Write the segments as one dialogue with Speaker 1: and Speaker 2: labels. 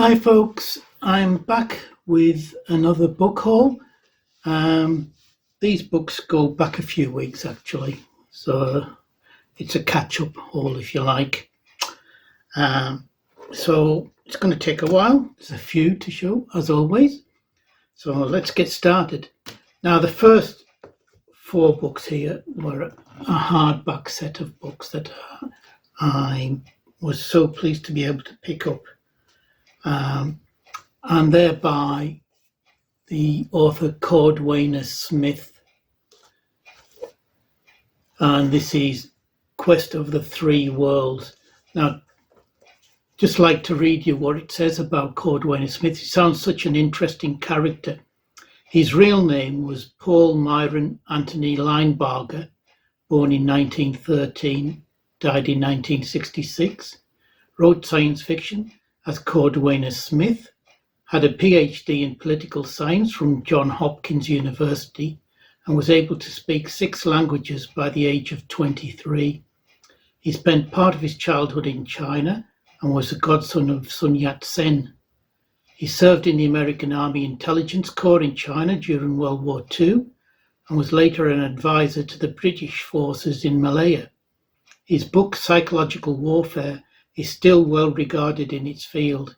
Speaker 1: Hi folks, I'm back with another book haul. These books go back a few weeks actually, so it's a catch-up haul if you like. So it's going to take a while. There's a few to show as always. So let's get started. Now the first four books here were a hardback set of books that I was so pleased to be able to pick up. And they're by the author Cordwainer Smith. And this is Quest of the Three Worlds. Now, just like to read you what it says about Cordwainer Smith. He sounds such an interesting character. His real name was Paul Myron Anthony Linebarger, born in 1913, died in 1966, wrote science fiction as Cordwainer Smith, had a PhD in political science from Johns Hopkins University, and was able to speak 6 languages by the age of 23. He spent part of his childhood in China and was a godson of Sun Yat-sen. He served in the American Army Intelligence Corps in China during World War II and was later an advisor to the British forces in Malaya. His book, Psychological Warfare, is still well regarded in its field.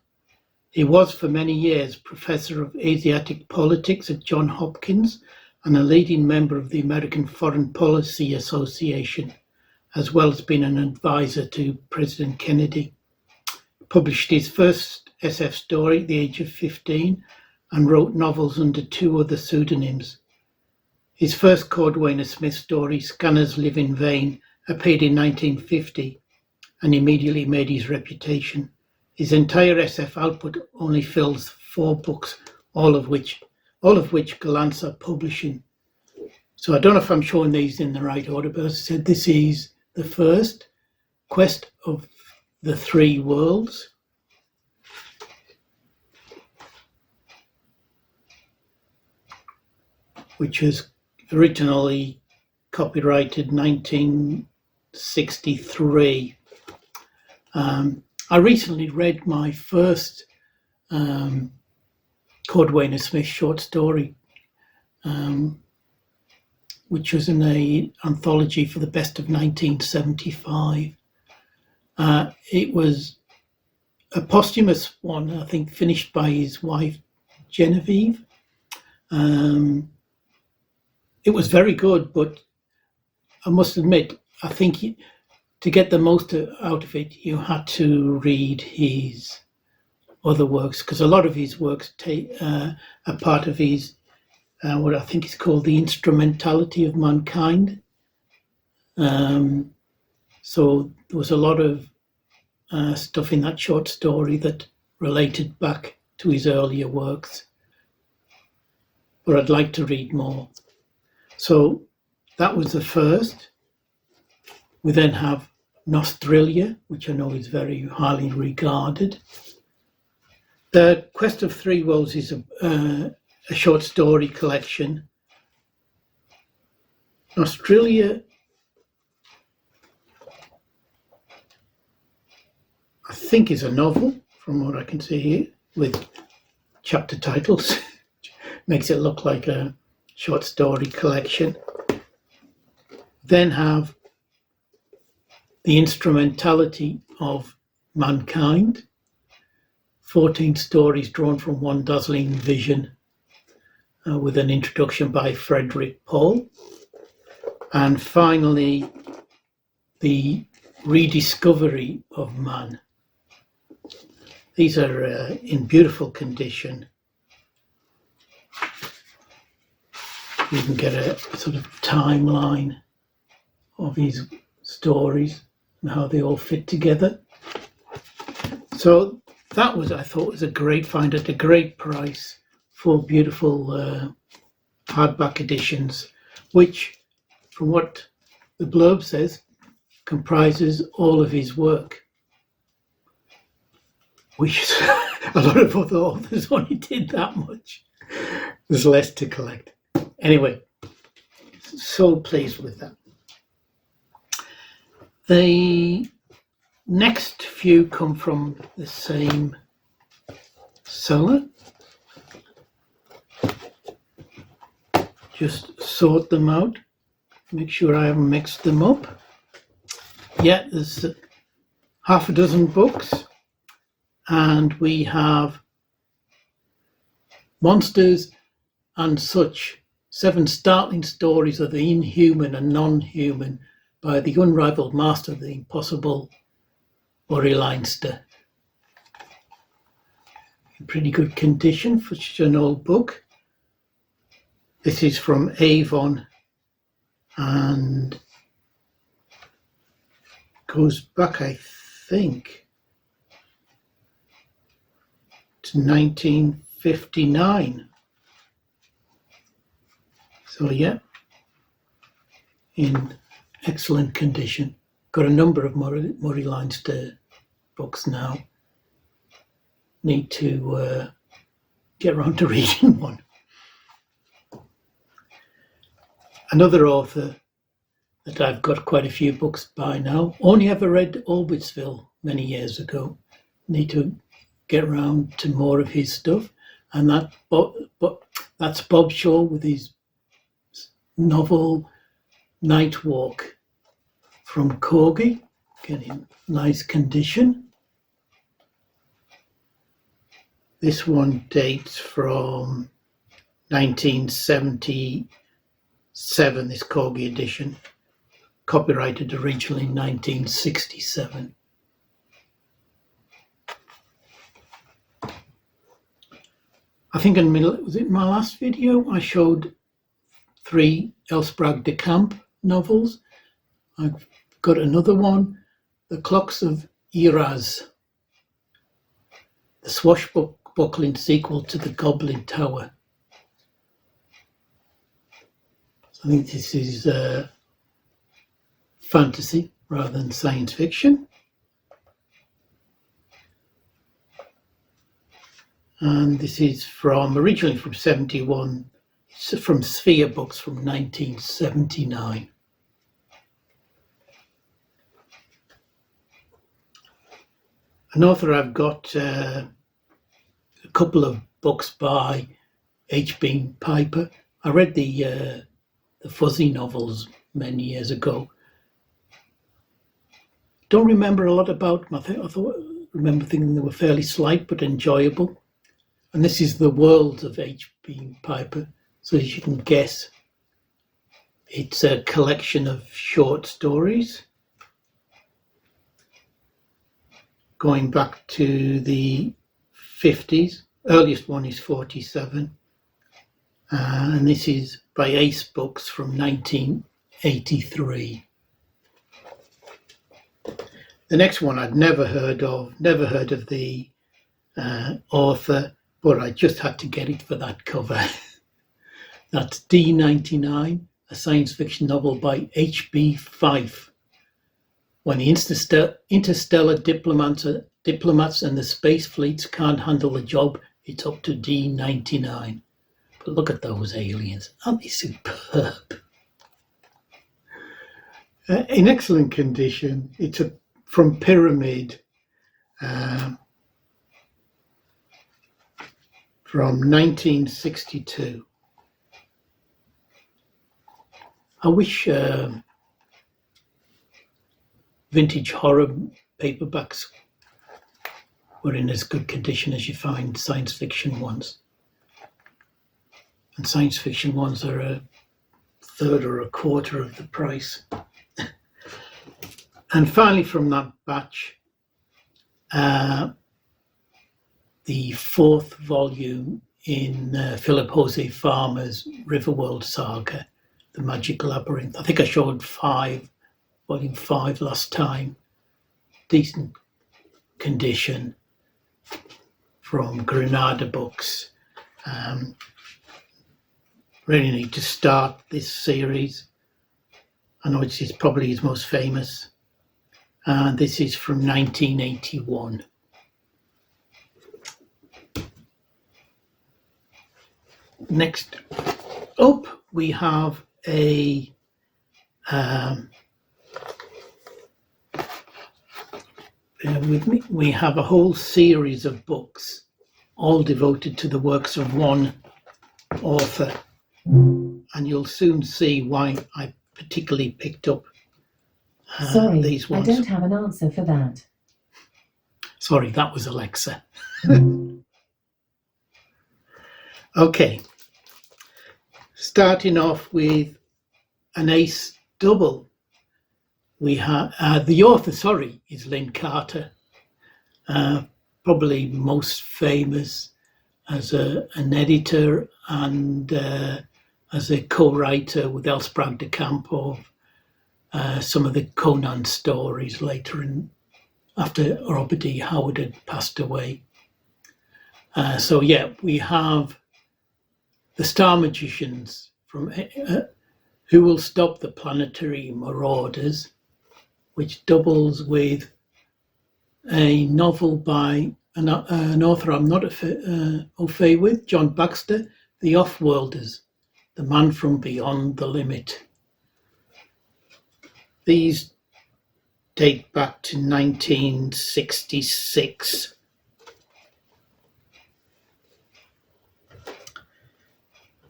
Speaker 1: He was for many years Professor of Asiatic Politics at Johns Hopkins and a leading member of the American Foreign Policy Association, as well as being an advisor to President Kennedy. He published his first SF story at the age of 15 and wrote novels under 2 other pseudonyms. His first Cordwainer Smith story, Scanners Live in Vain, appeared in 1950 and immediately made his reputation. His entire SF output only fills 4 books, all of which Galanza Publishing. So I don't know if I'm showing these in the right order, but as I said, this is the first, Quest of the Three Worlds. Which was originally copyrighted 1963. I recently read my first Cordwainer Smith short story, which was in an anthology for the best of 1975. It was a posthumous one, I think, finished by his wife, Genevieve. It was very good, but I must admit, I think to get the most out of it, you had to read his other works, because a lot of his works are part of his, what I think is called the instrumentality of mankind. So there was a lot of stuff in that short story that related back to his earlier works. But I'd like to read more. So that was the first. We then have Nostralia, which I know is very highly regarded. The Quest of Three Worlds is a short story collection. Nostralia, I think, is a novel, from what I can see here, with chapter titles. Makes it look like a short story collection. Then have The Instrumentality of Mankind, 14 stories drawn from one dazzling vision, with an introduction by Frederick Paul. And finally, The Rediscovery of Man. These are in beautiful condition. You can get a sort of timeline of his stories and how they all fit together. So that was, I thought, was a great find at a great price for beautiful hardback editions, which, from what the blurb says, comprises all of his work, which a lot of other authors only did that much. There's less to collect. Anyway, so pleased with that. The next few come from the same bestseller. Just sort them out, make sure I haven't mixed them up. Yeah, there's half a dozen books, and we have Monsters and Such, 7 startling stories of the inhuman and non-human by the unrivaled master of the impossible, Murray Leinster. In pretty good condition for such an old book. This is from Avon and goes back, I think, to 1959. So yeah, in excellent condition. Got a number of Murray Leinster books now. Need to get around to reading one. Another author that I've got quite a few books by now. Only ever read Orbitsville many years ago. Need to get around to more of his stuff. And that's Bob Shaw with his novel Night Walk from Corgi. Again, in nice condition. This one dates from 1977, this Corgi edition, copyrighted originally in 1967. I think was it my last video, I showed 3 Elsbrag de Camp novels. I've got another one, The Clocks of Iraz, the swashbuckling sequel to The Goblin Tower. So I think this is fantasy rather than science fiction. And this is originally from 71. It's from Sphere Books from 1979. An author I've got a couple of books by H.B. Piper. I read the Fuzzy novels many years ago. Don't remember a lot about them. I remember thinking they were fairly slight but enjoyable. And this is The World of H.B. Piper. So as you can guess, it's a collection of short stories going back to the 50s. Earliest one is 47. And this is by Ace Books from 1983. The next one I'd never heard of the author, but I just had to get it for that cover. That's D99, a science fiction novel by H.B. Fife. When the interstellar diplomats and the space fleets can't handle the job, it's up to D99. But look at those aliens. Aren't they superb? In excellent condition. It's from Pyramid from 1962. I wish vintage horror paperbacks were in as good condition as you find science fiction ones. And science fiction ones are a third or a quarter of the price. And finally from that batch, the 4th volume in Philip Jose Farmer's Riverworld saga, The Magic Labyrinth. I think I showed volume 5 last time. Decent condition from Granada Books. Really need to start this series. I know it's probably his most famous. And this is from 1981. Next up, we have bear with me, we have a whole series of books all devoted to the works of one author. And you'll soon see why I particularly picked up
Speaker 2: Sorry,
Speaker 1: these ones.
Speaker 2: I don't have an answer for that.
Speaker 1: Sorry, that was Alexa. Okay, starting off with an ace double. We have the author, is Lin Carter, probably most famous as an editor and as a co-writer with Elsbrand de Camp of some of the Conan stories later after Robert E. Howard had passed away. So yeah, we have the Star Magicians from Who Will Stop the Planetary Marauders, which doubles with a novel by an author I'm not au fait with, John Baxter, The Offworlders, The Man from Beyond the Limit. These date back to 1966.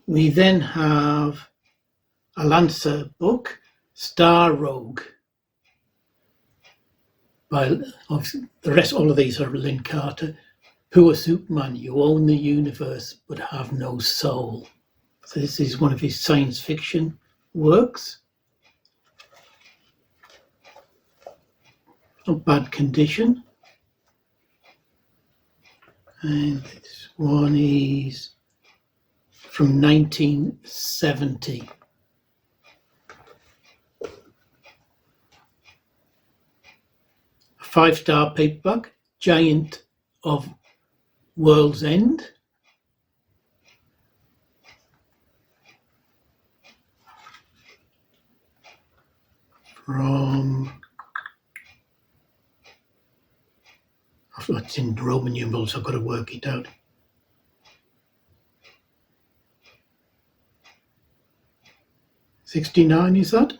Speaker 1: We then have a Lancer book, Star Rogue. By all of these are Lin Carter. Poor Superman, you own the universe but have no soul. So this is one of his science fiction works. Not bad condition. And this one is from 1970. A 5-star paperback, Giant of World's End. From, it's in Roman numerals, I've got to work it out. '69, is that?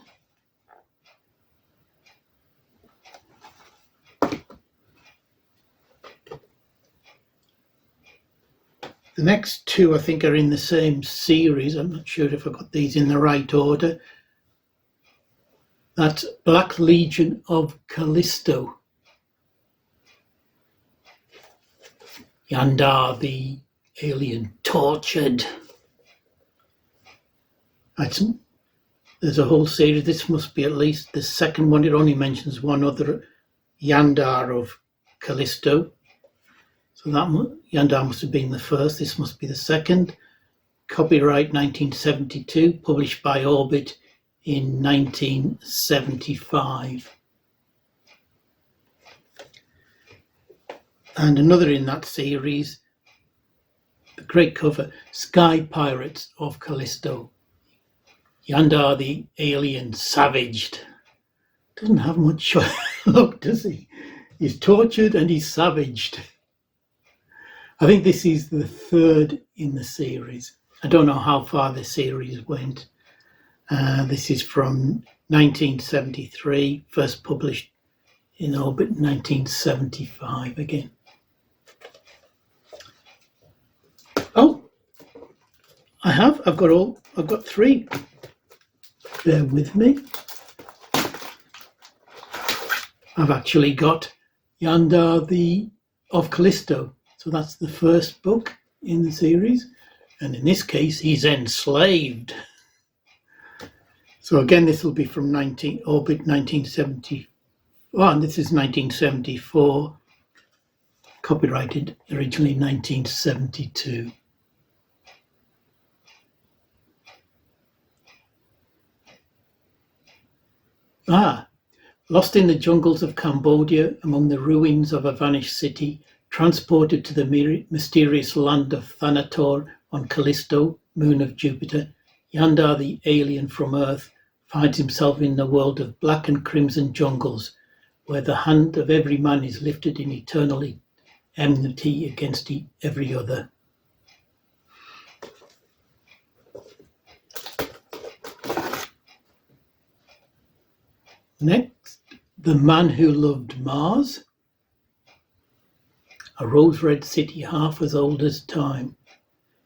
Speaker 1: The next two, I think, are in the same series. I'm not sure if I got these in the right order. That's Black Legion of Callisto. Yandar, the alien, tortured. There's a whole series. This must be at least the second one. It only mentions one other, Yandar of Callisto. So that Yandar must have been the first. This must be the second. Copyright 1972, published by Orbit in 1975. And another in that series, the great cover, Sky Pirates of Callisto. Yandar the alien savaged. Doesn't have much luck, does he? He's tortured and he's savaged. I think this is the third in the series. I don't know how far the series went. This is from 1973, first published in Orbit 1975 again. Oh, I've got three. Bear with me. I've actually got Yandar of Callisto. So that's the first book in the series. And in this case, he's enslaved. So again, this will be from Orbit 1970. Oh, and this is 1974. Copyrighted originally 1972. Lost in the jungles of Cambodia, among the ruins of a vanished city, transported to the mysterious land of Thanator on Callisto, moon of Jupiter, Yandar the alien from Earth finds himself in the world of black and crimson jungles, where the hand of every man is lifted in eternal enmity against every other. Next, The Man Who Loved Mars. a rose-red city half as old as time.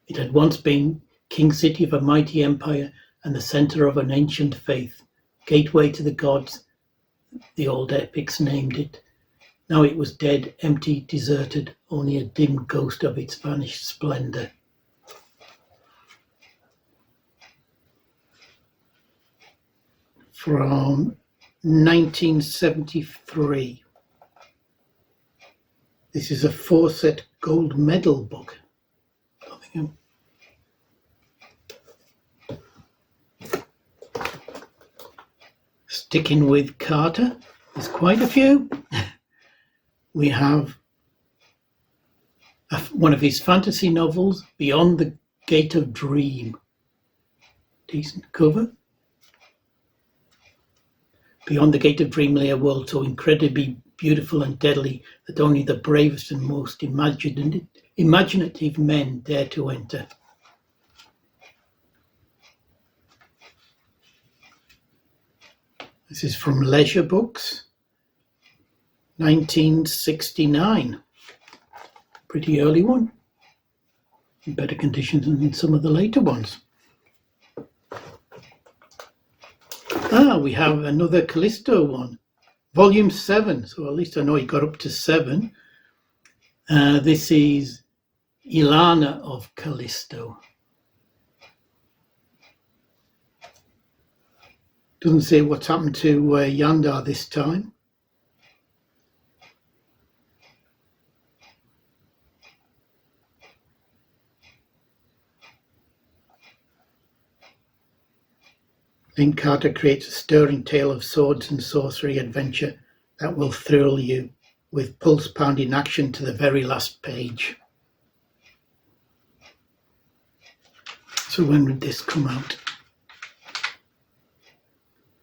Speaker 1: It had once been king city of a mighty empire and the centre of an ancient faith, gateway to the gods, the old epics named it. Now it was dead, empty, deserted, only a dim ghost of its vanished splendour. From 1973. This is a 4-set gold medal book. Sticking with Carter, there's quite a few. We have one of his fantasy novels, Beyond the Gate of Dream. Decent cover. Beyond the Gate of Dream lay a world so incredibly beautiful and deadly that only the bravest and most imaginative men dare to enter. This is from Leisure Books, 1969. Pretty early one. In better condition than some of the later ones. We have another Callisto one, volume 7. So at least I know he got up to 7. This is Ilana of Callisto. Doesn't say what's happened to Yandar this time. Lin Carter creates a stirring tale of swords and sorcery adventure that will thrill you, with pulse-pounding action to the very last page. So when did this come out?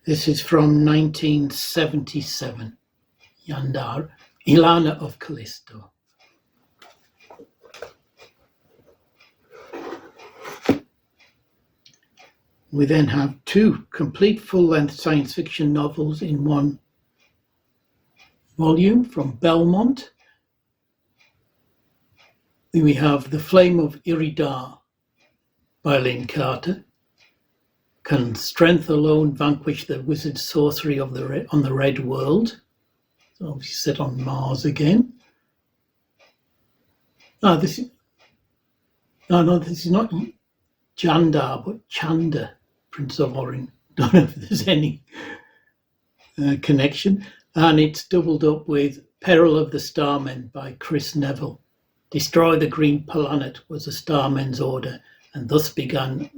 Speaker 1: This is from 1977. Yandar, Ilana of Callisto. We then have 2 complete full-length science fiction novels in one volume from Belmont. Then we have The Flame of Iridar by Lin Carter. Can strength alone vanquish the wizard sorcery of on the Red World? So obviously set on Mars again. This is not Jandar, but Chanda, Prince of Orin. Don't know if there's any connection. And it's doubled up with Peril of the Starmen by Chris Neville. Destroy the green planet was the Starmen's order, and thus began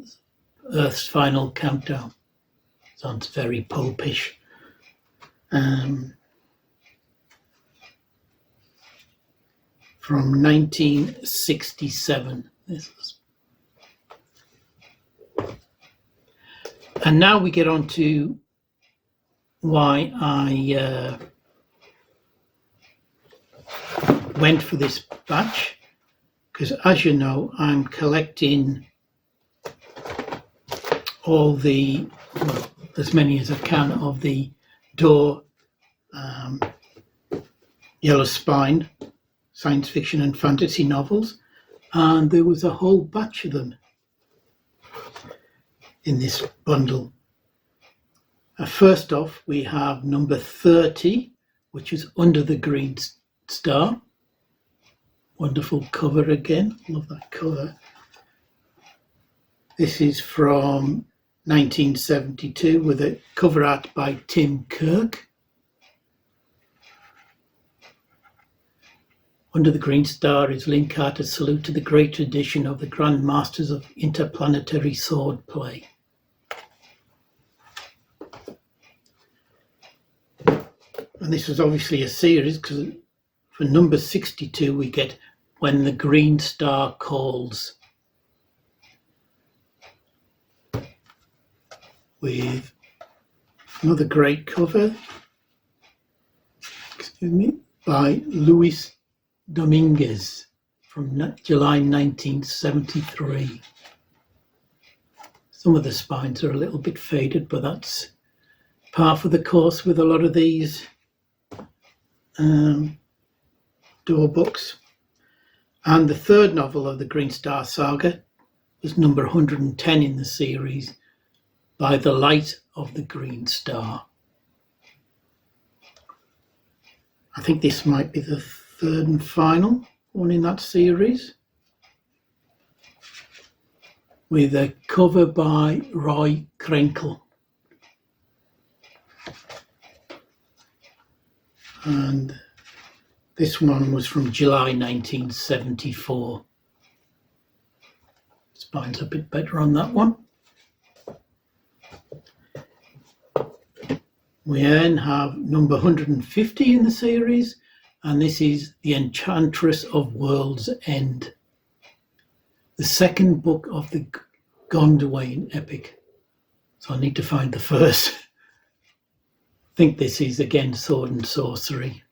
Speaker 1: Earth's final countdown. Sounds very popish. From 1967. This was. And now we get on to why I went for this batch, because as you know, I'm collecting all the, well, as many as I can of the Door Yellow Spine science fiction and fantasy novels, and there was a whole batch of them in this bundle. First off, we have number 30, which is Under the Green Star. Wonderful cover again. Love that cover. This is from 1972 with a cover art by Tim Kirk. Under the Green Star is Lin Carter's salute to the great tradition of the Grand Masters of interplanetary sword play. And this was obviously a series, because for number 62 we get When the Green Star Calls, with another great cover, by Luis Dominguez from July 1973. Some of the spines are a little bit faded, but that's par for the course with a lot of these door books. And the third novel of the Green Star Saga was number 110 in the series, By the Light of the Green Star. I think this might be the third and final one in that series, with a cover by Roy Krenkel. And this one was from July 1974. Spine's a bit better on that one. We then have number 150 in the series, and this is The Enchantress of World'S End, the second book of the Gondwain epic. So I need to find the first. I think this is again sword and sorcery.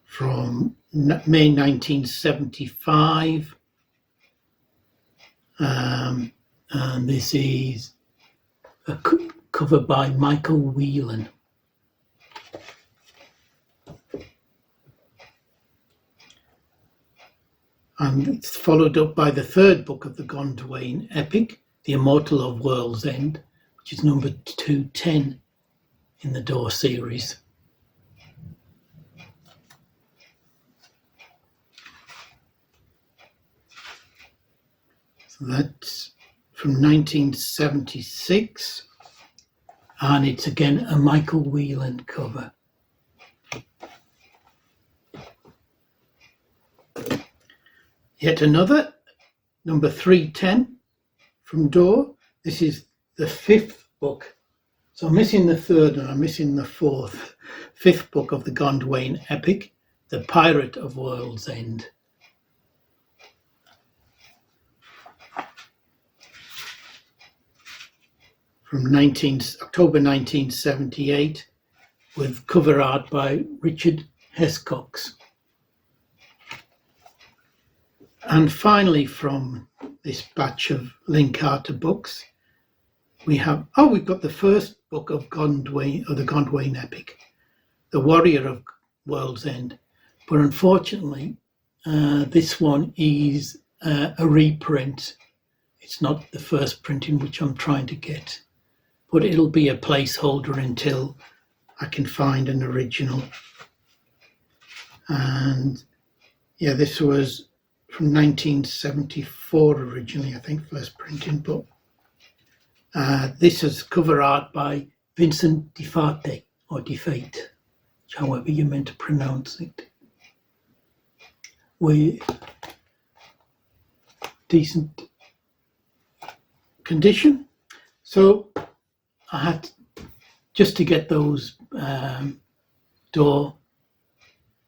Speaker 1: From May 1975. And this is a cover by Michael Whelan. And it's followed up by the third book of the Gondwain epic, The Immortal of World'S End, which is number 210 in the Door series. So that's from 1976, and it's again a Michael Whelan cover. Yet another, number 310 from Door. This is the fifth book. So I'm missing the third and I'm missing the fifth book of the Gondwain epic, The Pirate of World's End. From October 1978, with cover art by Richard Hescox. And finally, from this batch of Lin Carter books, we've got the first book of Gondwain, or the Gondwain epic, The Warrior of World's End. But unfortunately, this one is a reprint. It's not the first printing which I'm trying to get, but it'll be a placeholder until I can find an original. And yeah, this was from 1974 originally, I think, first printing, but this is cover art by Vincent DeFate, or DeFate, however you're meant to pronounce it, with decent condition. So I had, just to get those Door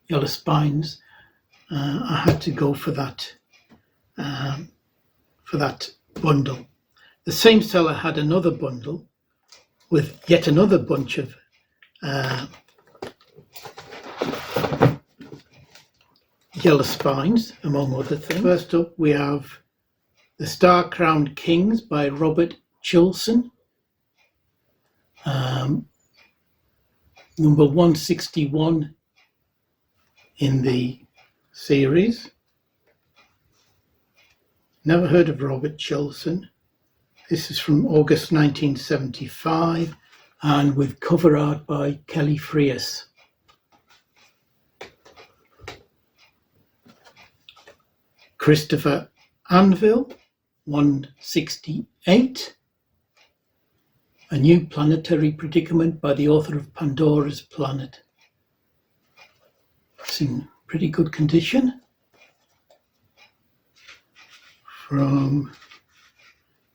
Speaker 1: yellow spines, I had to go for that bundle. The same seller had another bundle with yet another bunch of yellow spines, among other things. First up, we have The Star-Crowned Kings by Robert Chillson, number 161 in the series. Never heard of Robert Chillson. This is from August 1975, and with cover art by Kelly Frias. Christopher Anvil, 168. A New Planetary Predicament by the author of Pandora's Planet. It's in pretty good condition. From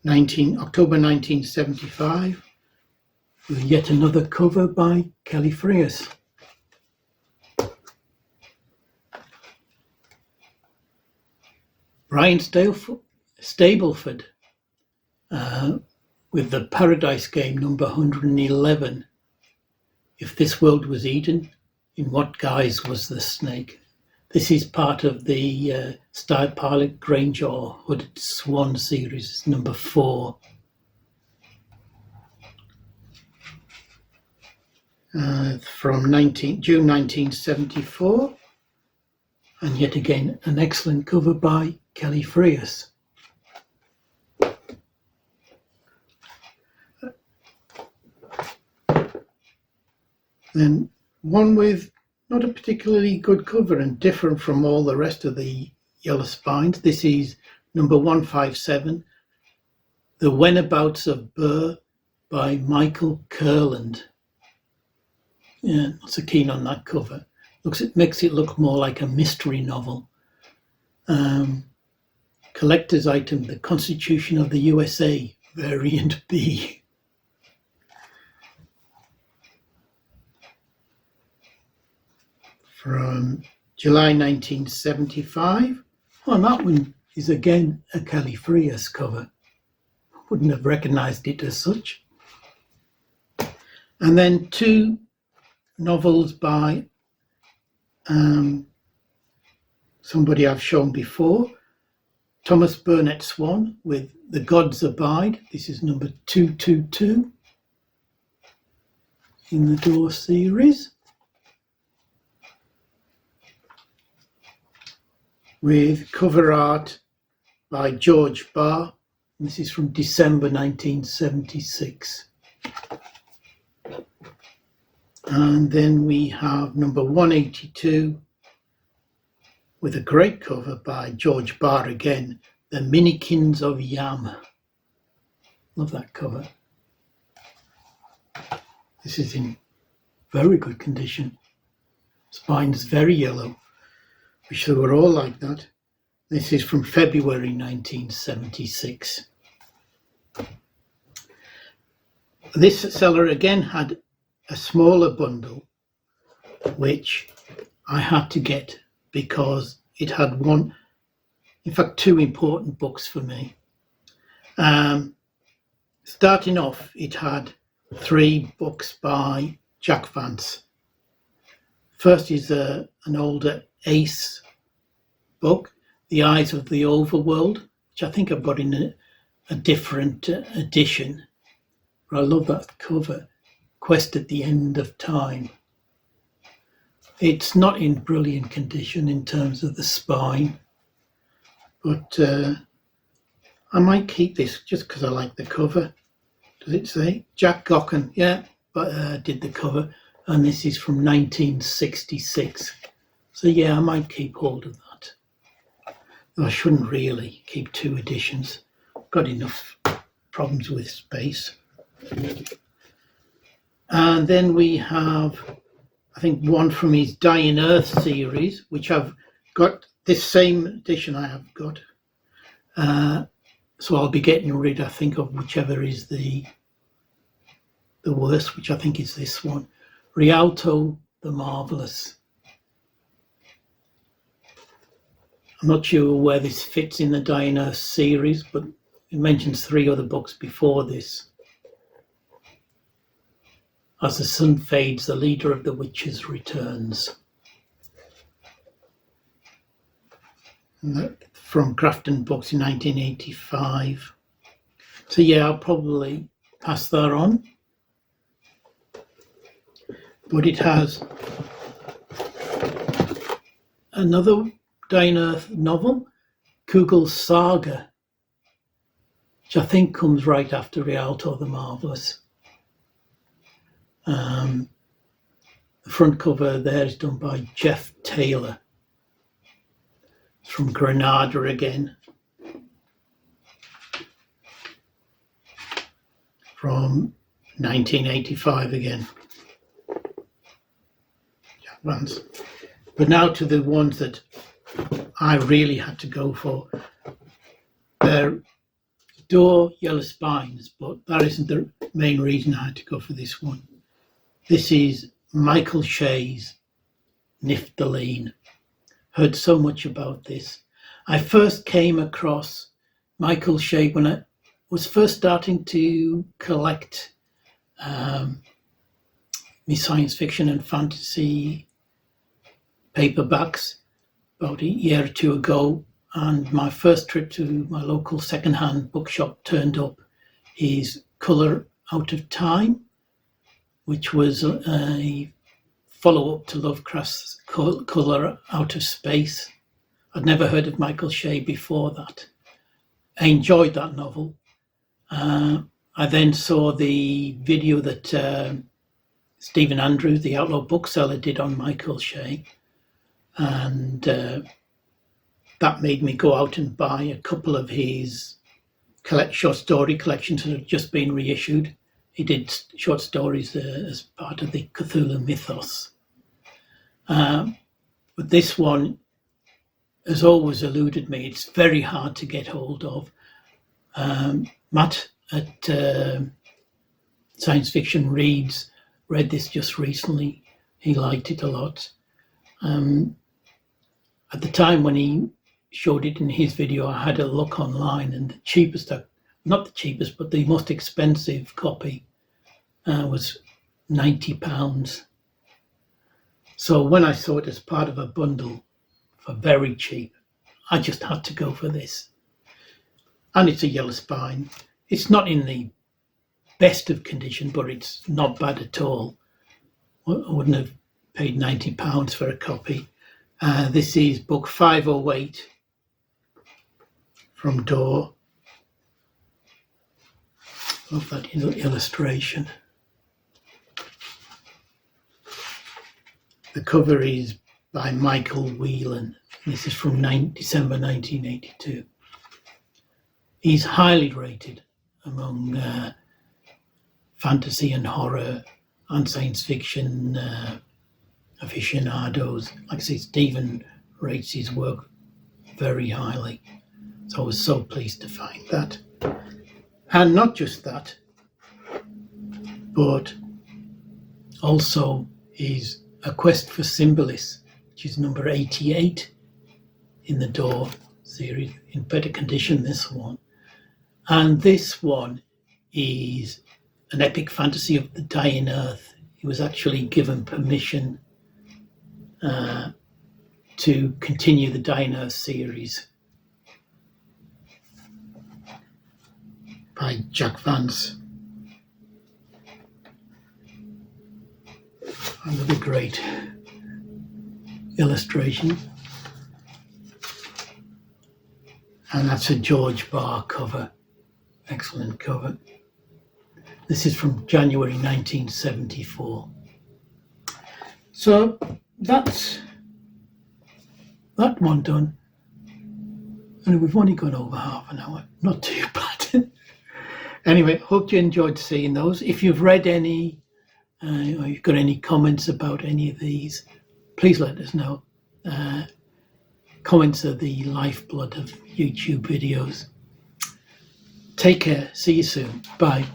Speaker 1: October 1975, with yet another cover by Kelly Frias. Brian Stableford, with the Paradise Game number 111. If This World Was Eden, in what guise was the snake? This is part of the Star Pilot Granger or Hooded Swan series, number 4. from June 1974. And yet again, an excellent cover by Kelly Freas. Then one with not a particularly good cover and different from all the rest of the Yellow Spines. This is number 157, The Whenabouts of Burr by Michael Kurland. Yeah, not so keen on that cover. It makes it look more like a mystery novel. Collector's item, The Constitution of the USA, variant B. From July 1975. Oh, and that one is again a Kelly Freas cover. Wouldn't have recognised it as such. And then two novels by somebody I've shown before, Thomas Burnett Swan with The Gods Abide. This is number 222 in the Door series, with cover art by George Barr. This is from December 1976. And then we have number 182 with a great cover by George Barr again, The Minikins of Yam. Love that cover. This is in very good condition. Spine's very yellow. Wish they were all like that. This is from February 1976. This seller again had a smaller bundle, which I had to get because it had two important books for me. Starting off, it had 3 books by Jack Vance. First is an older Ace book, The Eyes of the Overworld, which I think I've got in a different edition. But I love that cover, Quest at the End of Time. It's not in brilliant condition in terms of the spine, but I might keep this just because I like the cover. Does it say? Jack Gocken, yeah, but did the cover, and this is from 1966. So yeah, I might keep hold of that. Though I shouldn't really keep 2 editions. Got enough problems with space. And then we have, I think, one from his Dying Earth series, which I've got this same edition I have got. So I'll be getting rid, I think, of whichever is the worst, which I think is this one. Rialto the Marvelous. I'm not sure where this fits in the Dying Earth series, but it mentions 3 other books before this. As the sun fades, the leader of the witches returns. From Grafton Books in 1985. So yeah, I'll probably pass that on. But it has another Dying Earth novel, Kugel's Saga, which I think comes right after Rialto the Marvelous. The front cover there is done by Jeff Taylor. It's from Granada again. From 1985 again. Jack Vance. But now to the ones that I really had to go for. They're Door Yellow Spines, but that isn't the main reason I had to go for this one. This is Michael Shea's Niftaline. Heard so much about this. I first came across Michael Shea when I was first starting to collect me science fiction and fantasy paperbacks about a year or 2 ago, and my first trip to my local second-hand bookshop turned up his Colour Out of Time, which was a follow-up to Lovecraft's Colour Out of Space. I'd never heard of Michael Shea before that. I enjoyed that novel. I then saw the video that Stephen Andrews, the Outlaw Bookseller, did on Michael Shea, and that made me go out and buy a couple of his short story collections that had just been reissued. He did short stories as part of the Cthulhu mythos. But this one has always eluded me. It's very hard to get hold of. Matt at Science Fiction Reads read this just recently. He liked it a lot. At the time when he showed it in his video, I had a look online, and the cheapest, not the cheapest, but the most expensive copy was £90. So when I saw it as part of a bundle for very cheap, I just had to go for this. And it's a yellow spine. It's not in the best of condition, but it's not bad at all. I wouldn't have paid £90 for a copy. This is book 508 from Door. Love that illustration. The cover is by Michael Whelan. This is from December 1982. He's highly rated among fantasy and horror and science fiction aficionados. Like I say, Stephen rates his work very highly. So I was so pleased to find that. And not just that, but also his A Quest for Symbolis, which is number 88 in the Door series, in better condition, this one. And this one is an epic fantasy of the dying earth. He was actually given permission to continue the Dying Earth series by Jack Vance. Another great illustration. And that's a George Barr cover. Excellent cover. This is from January 1974. So that's that one done. And we've only gone over half an hour. Not too bad. Anyway, hope you enjoyed seeing those. If you've read any or you've got any comments about any of these, please let us know. Comments are the lifeblood of YouTube videos. Take care. See you soon. Bye.